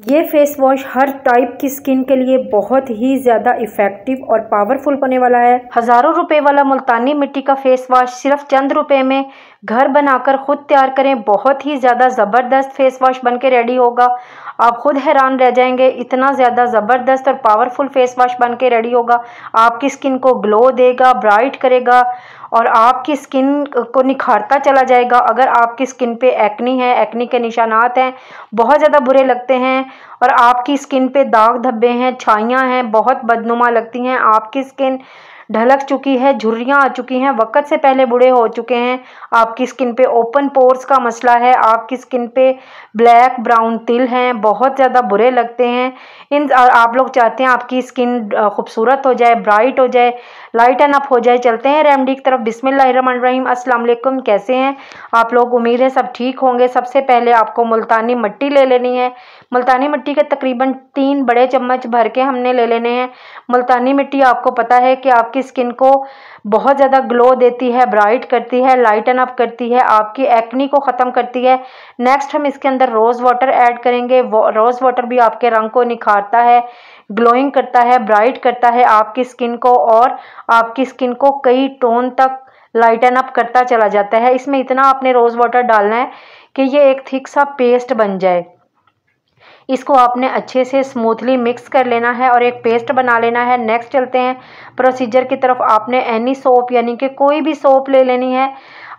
ये face wash हर type की skin के लिए बहुत ही ज़्यादा इफ़ेक्टिव और पावरफुल होने वाला है। हज़ारों रुपए वाला मुल्तानी मिट्टी का फेस वॉश सिर्फ चंद रुपए में घर बनाकर खुद तैयार करें। बहुत ही ज़्यादा ज़बरदस्त फेस वॉश बन के रेडी होगा। आप खुद हैरान रह जाएंगे, इतना ज़्यादा ज़बरदस्त और पावरफुल फेस वॉश बन के रेडी होगा। आपकी स्किन को ग्लो देगा, ब्राइट करेगा और आपकी स्किन को निखारता चला जाएगा। अगर आपकी स्किन पे एक्नी है, एक्नी के निशानात हैं, बहुत ज़्यादा बुरे लगते हैं और आपकी स्किन पे दाग धब्बे हैं, छाइयाँ हैं, बहुत बदनुमा लगती हैं, आपकी स्किन ढलक चुकी है, झुर्रियाँ आ चुकी हैं, वक्त से पहले बूढ़े हो चुके हैं, आपकी स्किन पे ओपन पोर्स का मसला है, आपकी स्किन पे ब्लैक ब्राउन तिल हैं, बहुत ज़्यादा बुरे लगते हैं। आप लोग चाहते हैं आपकी स्किन खूबसूरत हो जाए, ब्राइट हो जाए, लाइटन अप हो जाए। चलते हैं रेमेडी की तरफ। बिस्मिल्लाहिर्रहमानिर्रहीम। अस्सलाम वालेकुम। कैसे हैं आप लोग? उम्मीद है सब ठीक होंगे। सबसे पहले आपको मुल्तानी मिट्टी ले लेनी है। मुल्तानी मिट्टी के तकरीबन 3 बड़े चम्मच भर के हमने ले लेने हैं। मुल्तानी मिट्टी आपको पता है कि आपकी स्किन को बहुत ज़्यादा ग्लो देती है, ब्राइट करती है, लाइटन अप करती है, आपकी एक्नी को ख़त्म करती है। नेक्स्ट हम इसके अंदर रोज़ वाटर ऐड करेंगे। रोज़ वाटर भी आपके रंग को निखारता है, ग्लोइंग करता है, ब्राइट करता है आपकी स्किन को और आपकी स्किन को कई टोन तक लाइटन अप करता चला जाता है। इसमें इतना आपने रोज़ वाटर डालना है कि ये एक थिक सा पेस्ट बन जाए। इसको आपने अच्छे से स्मूथली मिक्स कर लेना है और एक पेस्ट बना लेना है। नेक्स्ट चलते हैं प्रोसीजर की तरफ। आपने एनी सोप यानी कि कोई भी सोप ले लेनी है।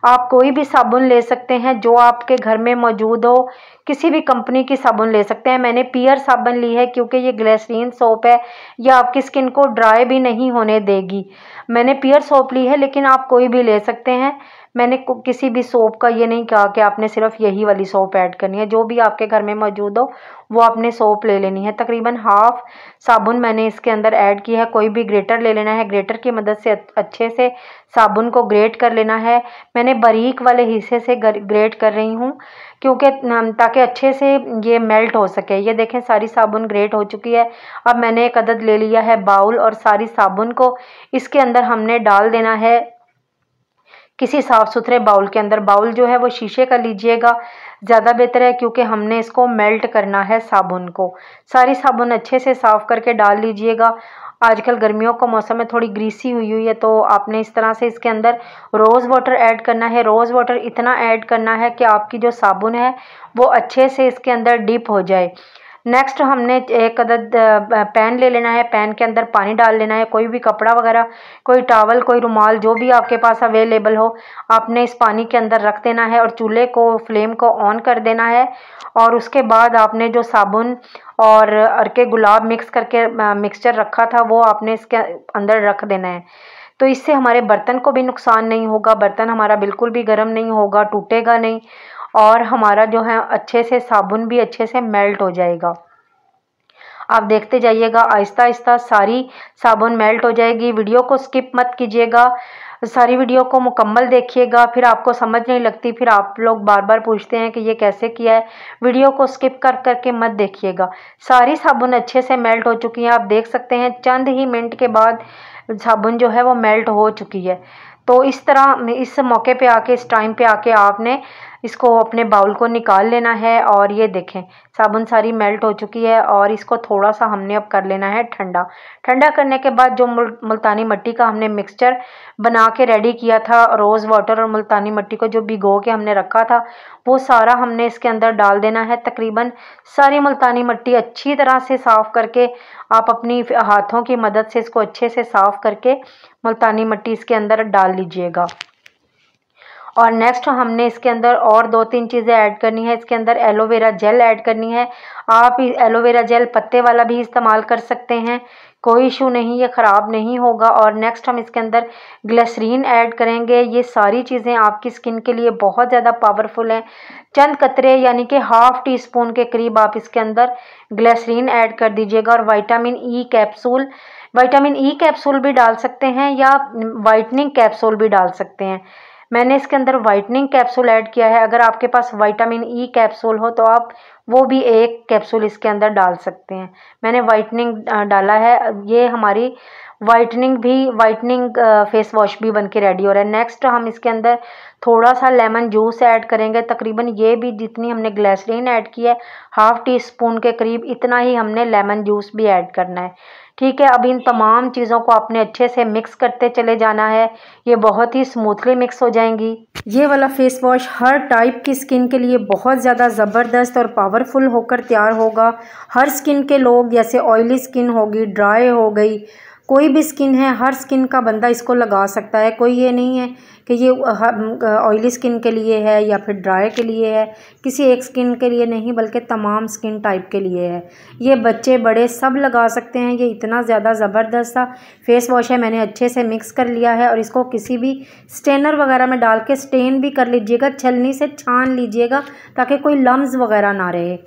आप कोई भी साबुन ले सकते हैं जो आपके घर में मौजूद हो, किसी भी कंपनी की साबुन ले सकते हैं। मैंने पियर साबुन ली है क्योंकि ये ग्लिसरीन सोप है, यह आपकी स्किन को ड्राई भी नहीं होने देगी। मैंने पियर सोप ली है, लेकिन आप कोई भी ले सकते हैं। मैंने किसी भी सोप का ये नहीं कहा कि आपने सिर्फ यही वाली सोप ऐड करनी है। जो भी आपके घर में मौजूद हो वो आपने सोप ले लेनी है। तकरीबन हाफ साबुन मैंने इसके अंदर ऐड की है। कोई भी ग्रेटर ले लेना है, ग्रेटर की मदद से अच्छे से साबुन को ग्रेट कर लेना है। मैंने बारीक वाले हिस्से से ग्रेट कर रही हूँ क्योंकि ताकि अच्छे से ये मेल्ट हो सके। ये देखें सारी साबुन ग्रेट हो चुकी है। अब मैंने एक अदद ले लिया है बाउल और सारी साबुन को इसके अंदर हमने डाल देना है किसी साफ़ सुथरे बाउल के अंदर। बाउल जो है वो शीशे का लीजिएगा, ज़्यादा बेहतर है क्योंकि हमने इसको मेल्ट करना है साबुन को। सारी साबुन अच्छे से साफ़ करके डाल लीजिएगा। आजकल गर्मियों का मौसम में थोड़ी ग्रीसी हुई हुई है, तो आपने इस तरह से इसके अंदर रोज़ वाटर ऐड करना है। रोज़ वाटर इतना ऐड करना है कि आपकी जो साबुन है वो अच्छे से इसके अंदर डिप हो जाए। नेक्स्ट हमने एक अदद पैन ले लेना है। पैन के अंदर पानी डाल लेना है। कोई भी कपड़ा वगैरह, कोई टॉवल, कोई रुमाल, जो भी आपके पास अवेलेबल हो, आपने इस पानी के अंदर रख देना है और चूल्हे को, फ्लेम को ऑन कर देना है। और उसके बाद आपने जो साबुन और अरके गुलाब मिक्स करके मिक्सचर रखा था वो आपने इसके अंदर रख देना है। तो इससे हमारे बर्तन को भी नुकसान नहीं होगा, बर्तन हमारा बिल्कुल भी गर्म नहीं होगा, टूटेगा नहीं और हमारा जो है अच्छे से साबुन भी अच्छे से मेल्ट हो जाएगा। आप देखते जाइएगा, आहिस्ता आहिस्ता सारी साबुन मेल्ट हो जाएगी। वीडियो को स्किप मत कीजिएगा, सारी वीडियो को मुकम्मल देखिएगा। फिर आपको समझ नहीं लगती, फिर आप लोग बार बार पूछते हैं कि ये कैसे किया है। वीडियो को स्किप कर करके मत देखिएगा। सारी साबुन अच्छे से मेल्ट हो चुकी है। आप देख सकते हैं चंद ही मिनट के बाद साबुन जो है वो मेल्ट हो चुकी है। तो इस तरह इस मौके पे आके, इस टाइम पे आके आपने इसको अपने बाउल को निकाल लेना है। और ये देखें साबुन सारी मेल्ट हो चुकी है और इसको थोड़ा सा हमने अब कर लेना है ठंडा। ठंडा करने के बाद जो मुल्तानी मिट्टी का हमने मिक्सचर बना के रेडी किया था, रोज़ वाटर और मुल्तानी मिट्टी को जो भिगो के हमने रखा था, वो सारा हमने इसके अंदर डाल देना है। तकरीबन सारी मुल्तानी मिट्टी अच्छी तरह से साफ़ करके आप अपनी हाथों की मदद से इसको अच्छे से साफ़ करके मुल्तानी मिट्टी इसके अंदर डाल लीजिएगा। और नेक्स्ट हमने इसके अंदर और 2-3 चीज़ें ऐड करनी है। इसके अंदर एलोवेरा जेल ऐड करनी है। आप एलोवेरा जेल पत्ते वाला भी इस्तेमाल कर सकते हैं, कोई इशू नहीं, ये ख़राब नहीं होगा। और नेक्स्ट हम इसके अंदर ग्लिसरीन ऐड करेंगे। ये सारी चीज़ें आपकी स्किन के लिए बहुत ज़्यादा पावरफुल हैं। चंद कतरे यानी कि हाफ़ टी स्पून के करीब आप इसके अंदर ग्लिसरीन ऐड कर दीजिएगा। और विटामिन ई कैप्सूल भी डाल सकते हैं या वाइटनिंग कैप्सूल भी डाल सकते हैं। मैंने इसके अंदर वाइटनिंग कैप्सूल ऐड किया है। अगर आपके पास विटामिन ई कैप्सूल हो तो आप वो भी एक कैप्सूल इसके अंदर डाल सकते हैं। मैंने वाइटनिंग डाला है। ये हमारी वाइटनिंग फेस वॉश भी बन के रेडी हो रहा है। नेक्स्ट हम इसके अंदर थोड़ा सा लेमन जूस ऐड करेंगे। तकरीबन ये भी जितनी हमने ग्लिसरीन ऐड की है, 1/2 टीस्पून के करीब, इतना ही हमने लेमन जूस भी ऐड करना है। ठीक है, अब इन तमाम चीज़ों को आपने अच्छे से मिक्स करते चले जाना है। ये बहुत ही स्मूथली मिक्स हो जाएंगी। ये वाला फेस वॉश हर टाइप की स्किन के लिए बहुत ज़्यादा ज़बरदस्त और पावरफुल होकर तैयार होगा। हर स्किन के लोग, जैसे ऑयली स्किन होगी, ड्राई हो गई, कोई भी स्किन है, हर स्किन का बंदा इसको लगा सकता है। कोई ये नहीं है कि ये ऑयली स्किन के लिए है या फिर ड्राई के लिए है, किसी एक स्किन के लिए नहीं, बल्कि तमाम स्किन टाइप के लिए है। ये बच्चे बड़े सब लगा सकते हैं। ये इतना ज़्यादा ज़बरदस्त सा फेस वॉश है। मैंने अच्छे से मिक्स कर लिया है और इसको किसी भी स्टेनर वगैरह में डाल के स्टेन भी कर लीजिएगा, छलनी से छान लीजिएगा ताकि कोई लम्स वगैरह ना रहे।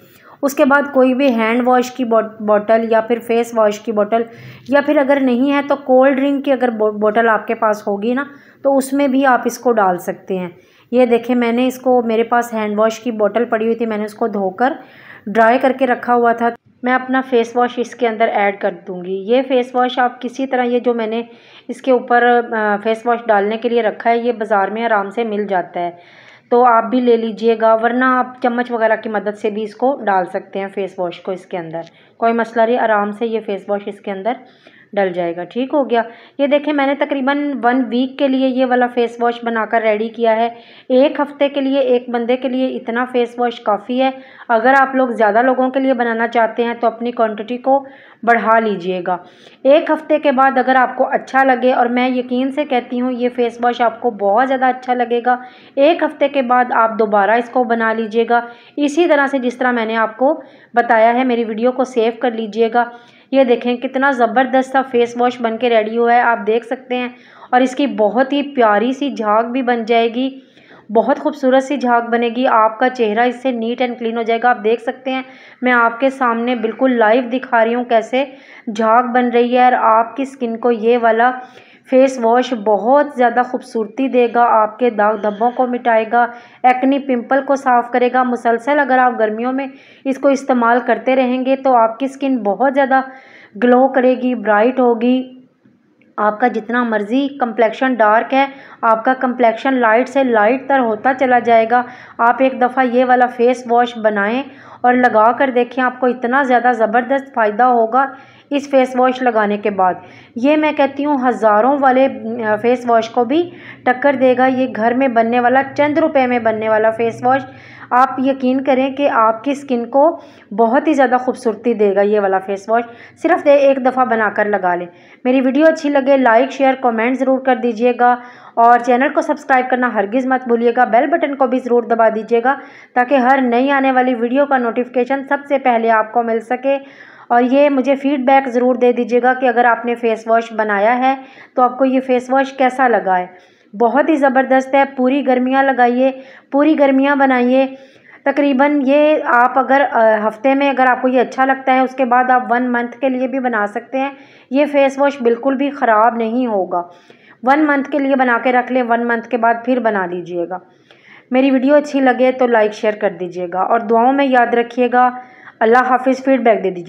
उसके बाद कोई भी हैंड वॉश की बोतल या फिर फेस वॉश की बोतल, या फिर अगर नहीं है तो कोल्ड ड्रिंक की अगर बोतल आपके पास होगी ना, तो उसमें भी आप इसको डाल सकते हैं। ये देखें, मैंने इसको, मेरे पास हैंड वॉश की बोतल पड़ी हुई थी, मैंने उसको धोकर ड्राई करके रखा हुआ था। मैं अपना फेस वॉश इसके अंदर ऐड कर दूंगी। ये फेस वॉश आप किसी तरह, ये जो मैंने इसके ऊपर फेस वॉश डालने के लिए रखा है, ये बाज़ार में आराम से मिल जाता है, तो आप भी ले लीजिएगा, वरना आप चम्मच वगैरह की मदद से भी इसको डाल सकते हैं फेस वॉश को इसके अंदर। कोई मसला नहीं, आराम से ये फेस वॉश इसके अंदर डल जाएगा। ठीक हो गया। ये देखें, मैंने तकरीबन 1 वीक के लिए ये वाला फेस वॉश बनाकर रेडी किया है। 1 हफ़्ते के लिए एक बंदे के लिए इतना फेस वॉश काफ़ी है। अगर आप लोग ज़्यादा लोगों के लिए बनाना चाहते हैं तो अपनी क्वांटिटी को बढ़ा लीजिएगा। 1 हफ़्ते के बाद अगर आपको अच्छा लगे, और मैं यकीन से कहती हूँ ये फेस वॉश आपको बहुत ज़्यादा अच्छा लगेगा, 1 हफ़्ते के बाद आप दोबारा इसको बना लीजिएगा इसी तरह से जिस तरह मैंने आपको बताया है। मेरी वीडियो को सेव कर लीजिएगा। ये देखें कितना ज़बरदस्त सा फेस वॉश बन के रेडी हुआ है, आप देख सकते हैं। और इसकी बहुत ही प्यारी सी झाग भी बन जाएगी, बहुत खूबसूरत सी झाग बनेगी। आपका चेहरा इससे नीट एंड क्लीन हो जाएगा। आप देख सकते हैं, मैं आपके सामने बिल्कुल लाइव दिखा रही हूँ कैसे झाग बन रही है। और आपकी स्किन को ये वाला फेस वॉश बहुत ज़्यादा खूबसूरती देगा, आपके दाग धब्बों को मिटाएगा, एक्नी पिंपल को साफ़ करेगा। मुसलसल अगर आप गर्मियों में इसको इस्तेमाल करते रहेंगे तो आपकी स्किन बहुत ज़्यादा ग्लो करेगी, ब्राइट होगी। आपका जितना मर्ज़ी कंप्लेक्शन डार्क है, आपका कंप्लेक्शन लाइट से लाइट तर होता चला जाएगा। आप एक दफ़ा ये वाला फेस वॉश बनाएं और लगा कर देखें, आपको इतना ज़्यादा ज़बरदस्त फ़ायदा होगा इस फेस वॉश लगाने के बाद। ये मैं कहती हूँ हज़ारों वाले फेस वॉश को भी टक्कर देगा। ये घर में बनने वाला, चंद रुपए में बनने वाला फेस वॉश, आप यकीन करें कि आपकी स्किन को बहुत ही ज़्यादा खूबसूरती देगा। ये वाला फेस वॉश सिर्फ एक दफ़ा बनाकर लगा लें। मेरी वीडियो अच्छी लगे लाइक शेयर कमेंट ज़रूर कर दीजिएगा, और चैनल को सब्सक्राइब करना हरगिज़ मत भूलिएगा। बेल बटन को भी ज़रूर दबा दीजिएगा ताकि हर नई आने वाली वीडियो का नोटिफिकेशन सबसे पहले आपको मिल सके। और ये मुझे फ़ीडबैक ज़रूर दे दीजिएगा कि अगर आपने फ़ेस वॉश बनाया है तो आपको ये फ़ेस वॉश कैसा लगा है। बहुत ही ज़बरदस्त है। पूरी गर्मियाँ लगाइए, पूरी गर्मियाँ बनाइए। तकरीबन ये आप अगर हफ़्ते में अगर आपको ये अच्छा लगता है, उसके बाद आप 1 मंथ के लिए भी बना सकते हैं। ये फ़ेस वॉश बिल्कुल भी ख़राब नहीं होगा। 1 मंथ के लिए बना के रख लें, 1 मंथ के बाद फिर बना लीजिएगा। मेरी वीडियो अच्छी लगे तो लाइक शेयर कर दीजिएगा और दुआओं में याद रखिएगा। अल्लाह हाफिज़। फ़ीडबैक दे दीजिए।